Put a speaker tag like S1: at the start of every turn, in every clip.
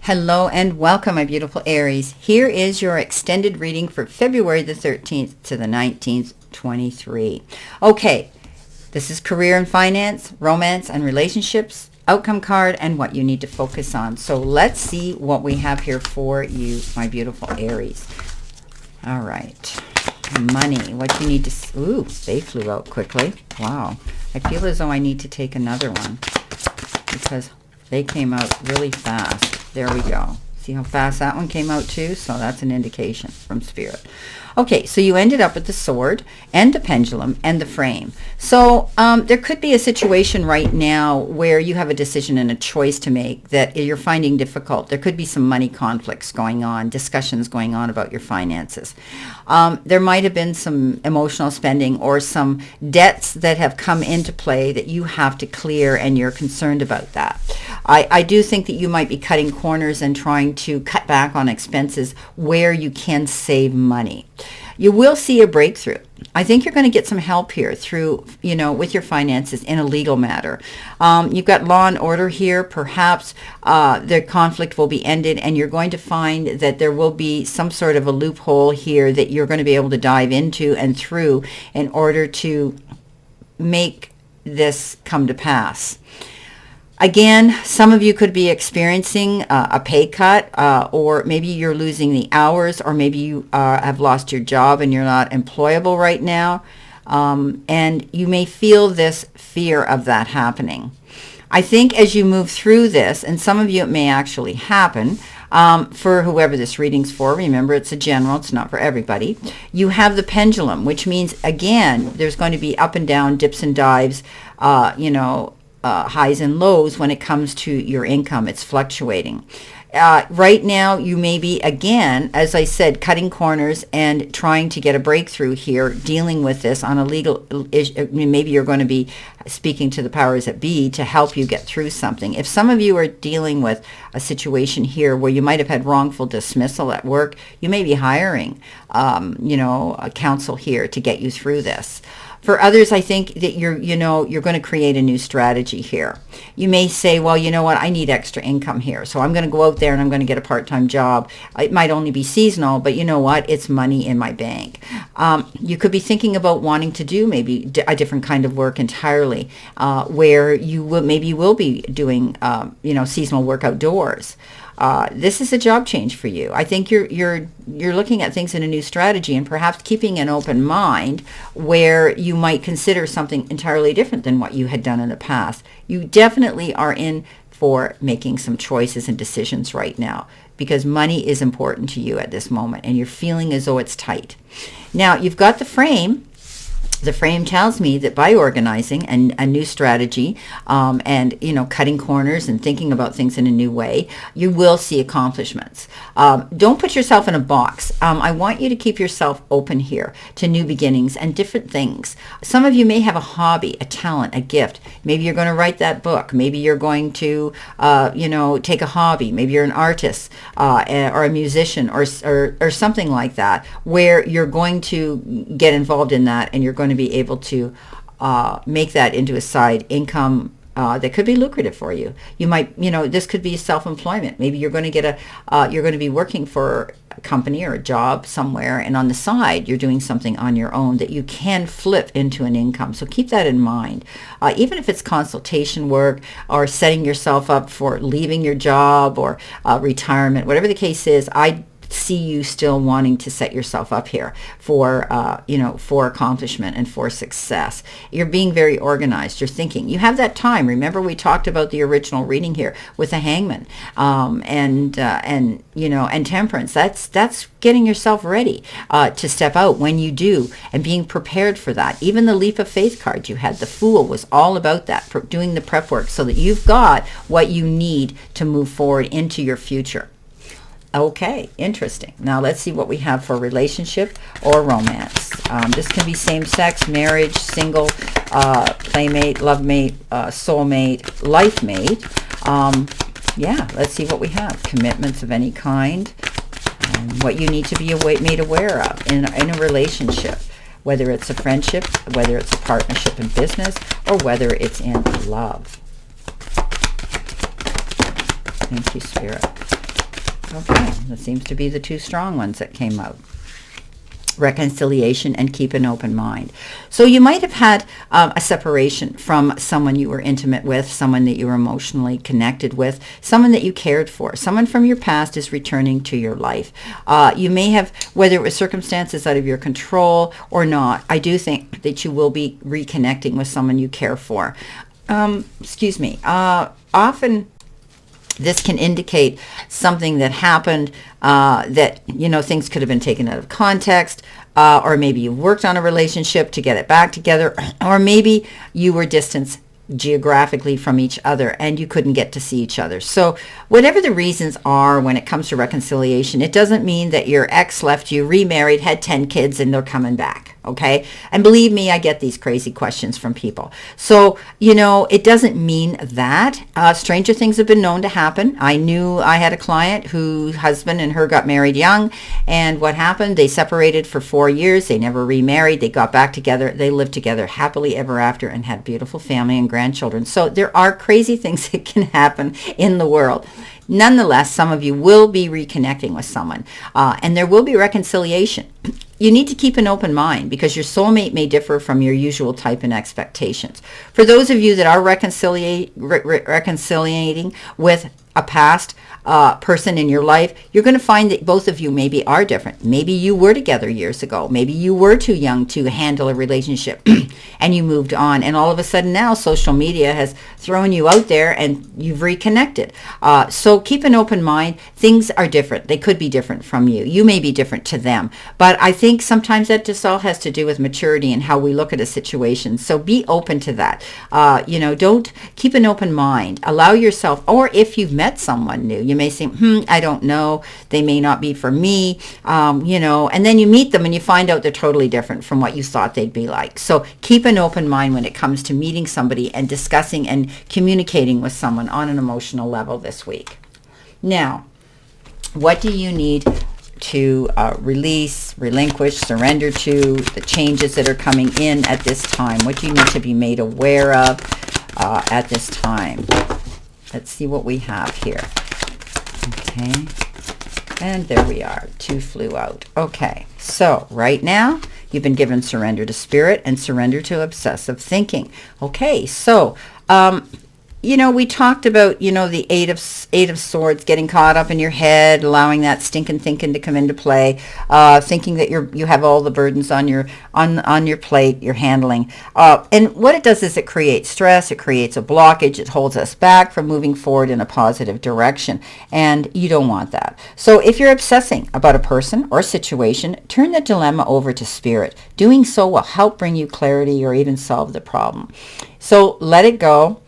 S1: Hello and welcome, my beautiful Aries. Here is your extended reading for February the 13th to the 19th, 23. Okay, this is career and finance, romance and relationships, outcome card, and what you need to focus on. So let's see what we have here for you, my beautiful Aries. All right. Money, what you need to... Ooh, they flew out quickly. Wow. I feel as though I need to take another one because they came out really fast. There we go. See how fast that one came out too? So that's an indication from Spirit. Okay, so you ended up with the sword and the pendulum and the frame. So there could be a situation right now where you have a decision and a choice to make that you're finding difficult. There could be some money conflicts going on, discussions going on about your finances. There might have been some emotional spending or some debts that have come into play that you have to clear, and you're concerned about that. I do think that you might be cutting corners and trying to cut back on expenses where you can save money. You will see a breakthrough. I think you're going to get some help here through, with your finances in a legal matter. You've got law and order here. Perhaps the conflict will be ended, and you're going to find that there will be some sort of a loophole here that you're going to be able to dive into and through in order to make this come to pass. Again, some of you could be experiencing a pay cut, or maybe you're losing the hours, or maybe you have lost your job and you're not employable right now. And you may feel this fear of that happening. I think as you move through this, and some of you it may actually happen, for whoever this reading's for, remember it's a general, it's not for everybody. You have the pendulum, which means, again, there's going to be up and down, dips and dives, highs and lows when it comes to your income. It's fluctuating. Right now, you may be, again, as I said, cutting corners and trying to get a breakthrough here, dealing with this on a legal issue. Maybe you're going to be speaking to the powers that be to help you get through something. If some of you are dealing with a situation here where you might have had wrongful dismissal at work, you may be hiring, a counsel here to get you through this. For others, I think that you're going to create a new strategy here. You may say, well, you know what, I need extra income here, so I'm going to go out there and I'm going to get a part-time job. It might only be seasonal, but you know what, it's money in my bank. You could be thinking about wanting to do maybe a different kind of work entirely, where you will be doing, seasonal work outdoors. This is a job change for you. I think you're looking at things in a new strategy, and perhaps keeping an open mind where you might consider something entirely different than what you had done in the past. You definitely are in for making some choices and decisions right now, because money is important to you at this moment, and you're feeling as though it's tight. Now, you've got the frame. The frame tells me that by organizing and a new strategy, and cutting corners and thinking about things in a new way, you will see accomplishments. Don't put yourself in a box. I want you to keep yourself open here to new beginnings and different things. Some of you may have a hobby, a talent, a gift. Maybe you're going to write that book. Maybe you're going to, take a hobby. Maybe you're an artist or a musician or something like that, where you're going to get involved in that, and you're going to be able to make that into a side income that could be lucrative for you. You might, this could be self-employment. Maybe you're going to you're going to be working for a company or a job somewhere, and on the side, you're doing something on your own that you can flip into an income. So keep that in mind. Even if it's consultation work or setting yourself up for leaving your job or retirement, whatever the case is, I see you still wanting to set yourself up here for for accomplishment and for success. You're being very organized. You're thinking. You have that time. Remember, we talked about the original reading here with the Hangman, and Temperance. That's getting yourself ready to step out when you do, and being prepared for that. Even the Leap of Faith card you had, the Fool, was all about that, doing the prep work so that you've got what you need to move forward into your future. Okay, interesting. Now let's see what we have for relationship or romance. This can be same-sex, marriage, single, playmate, love mate, soulmate, life mate. Let's see what we have. Commitments of any kind. What you need to be made aware of in a relationship, whether it's a friendship, whether it's a partnership in business, or whether it's in love. Thank you, Spirit. Okay, that seems to be the two strong ones that came out. Reconciliation and keep an open mind. So you might have had a separation from someone you were intimate with, someone that you were emotionally connected with, someone that you cared for. Someone from your past is returning to your life. You may have, whether it was circumstances out of your control or not, I do think that you will be reconnecting with someone you care for. Often this can indicate something that happened that, things could have been taken out of context, or maybe you worked on a relationship to get it back together, or maybe you were distanced geographically from each other and you couldn't get to see each other. So whatever the reasons are when it comes to reconciliation, it doesn't mean that your ex left you, remarried, had 10 kids, and they're coming back. Okay. And believe me, I get these crazy questions from people. So, it doesn't mean that. Stranger things have been known to happen. I had a client whose husband and her got married young. And what happened? They separated for 4 years. They never remarried. They got back together. They lived together happily ever after and had beautiful family and grandchildren. So there are crazy things that can happen in the world. Nonetheless, some of you will be reconnecting with someone, and there will be reconciliation. You need to keep an open mind because your soulmate may differ from your usual type and expectations. For those of you that are reconciliating with a past person in your life, you're going to find that both of you maybe are different. Maybe you were together years ago. Maybe you were too young to handle a relationship and you moved on. And all of a sudden now social media has thrown you out there and you've reconnected. So keep an open mind. Things are different. They could be different from you. You may be different to them. But I think sometimes that just all has to do with maturity and how we look at a situation. So be open to that. Don't keep an open mind. Allow yourself, or if you've met someone new, you may say, I don't know, they may not be for me, and then you meet them and you find out they're totally different from what you thought they'd be like. So keep an open mind when it comes to meeting somebody and discussing and communicating with someone on an emotional level this week. Now, what do you need to release, relinquish, surrender to, the changes that are coming in at this time? What do you need to be made aware of at this time? Let's see what we have here. Okay. And there we are. 2 flew out. Okay. So right now, you've been given surrender to spirit and surrender to obsessive thinking. Okay. So, we talked about, the eight of swords, getting caught up in your head, allowing that stinking thinking to come into play, thinking that you have all the burdens on your plate you're handling. And what it does is it creates stress, it creates a blockage, it holds us back from moving forward in a positive direction. And you don't want that. So if you're obsessing about a person or situation, turn the dilemma over to spirit. Doing so will help bring you clarity or even solve the problem. So let it go.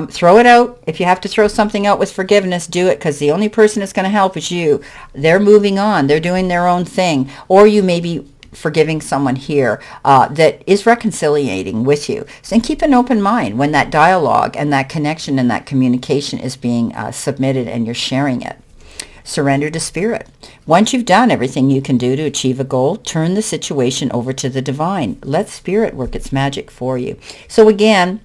S1: Throw it out. If you have to throw something out with forgiveness, do it, because the only person that's going to help is you. They're moving on. They're doing their own thing. Or you may be forgiving someone here that is reconciliating with you. So, and keep an open mind when that dialogue and that connection and that communication is being submitted and you're sharing it. Surrender to spirit. Once you've done everything you can do to achieve a goal, turn the situation over to the divine. Let spirit work its magic for you. So again,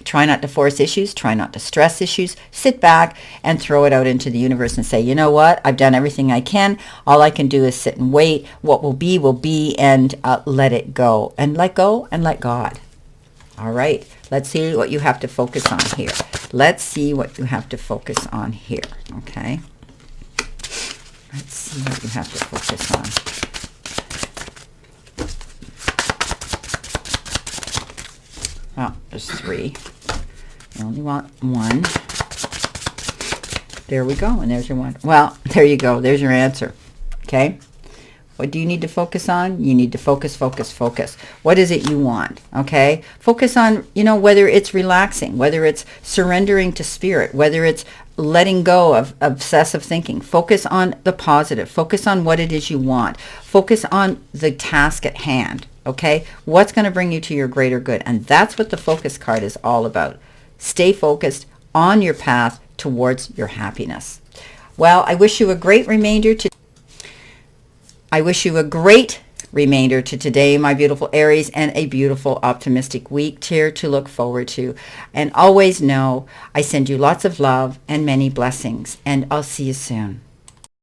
S1: try not to force issues. Try not to stress issues. Sit back and throw it out into the universe and say, you know what? I've done everything I can. All I can do is sit and wait. What will be, and let it go. And let go and let God. All right. Let's see what you have to focus on here. Let's see what you have to focus on here. Okay. Let's see what you have to focus on. Well, there's 3. You only want 1. There we go. And there's your 1. Well, there you go. There's your answer. Okay. What do you need to focus on? You need to focus. What is it you want? Okay. Focus on, whether it's relaxing, whether it's surrendering to spirit, whether it's letting go of obsessive thinking. Focus on the positive. Focus on what it is you want. Focus on the task at hand. Okay. What's going to bring you to your greater good? And that's what the focus card is all about. Stay focused on your path towards your happiness. Well, I wish you a great remainder to today, my beautiful Aries, and a beautiful optimistic week here to look forward to. And always know I send you lots of love and many blessings, and I'll see you soon.